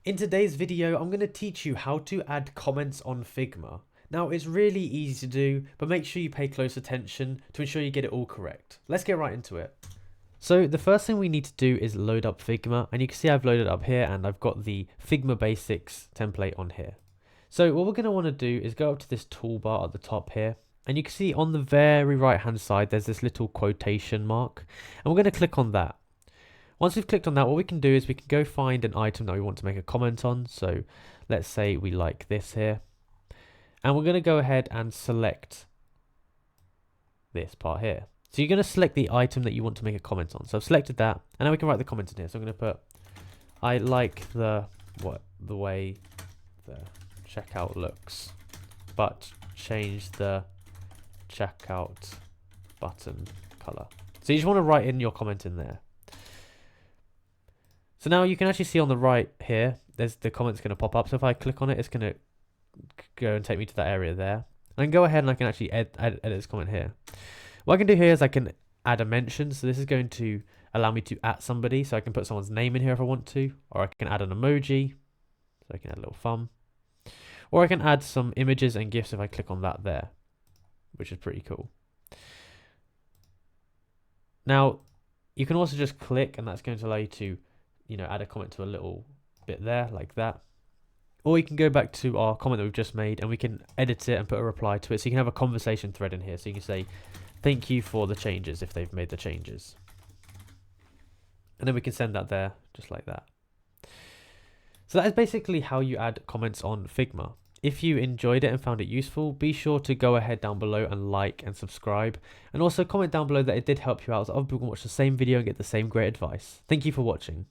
In today's video, I'm going to teach you how to add comments on Figma. Now, it's really easy to do, but make sure you pay close attention to ensure you get it all correct. Let's get right into it. So the first thing we need to do is load up Figma, and you can see I've loaded up here and I've got the Figma Basics template on here. So what we're going to want to do is go up to this toolbar at the top here, and you can see on the very right hand side there's this little quotation mark, and we're going to click on that. Once we've clicked on that, what we can do is we can go find an item that we want to make a comment on. So let's say we like this here, and we're going to go ahead and select this part here. So you're going to select the item that you want to make a comment on. So I've selected that, and now we can write the comment in here. So I'm going to put, I like the way the checkout looks, but change the checkout button color. So you just want to write in your comment in there. So now you can actually see on the right here, there's the comment's going to pop up. So if I click on it, it's going to go and take me to that area there. I can go ahead and I can actually edit this comment here. What I can do here is I can add a mention. So this is going to allow me to @ somebody. So I can put someone's name in here if I want to, or I can add an emoji. So I can add a little thumb, or I can add some images and GIFs if I click on that there, which is pretty cool. Now you can also just click, and that's going to allow you to add a comment to a little bit there like that. Or you can go back to our comment that we've just made and we can edit it and put a reply to it. So you can have a conversation thread in here. So you can say, thank you for the changes if they've made the changes. And then we can send that there just like that. So that is basically how you add comments on Figma. If you enjoyed it and found it useful, be sure to go ahead down below and like and subscribe. And also comment down below that it did help you out so other people can watch the same video and get the same great advice. Thank you for watching.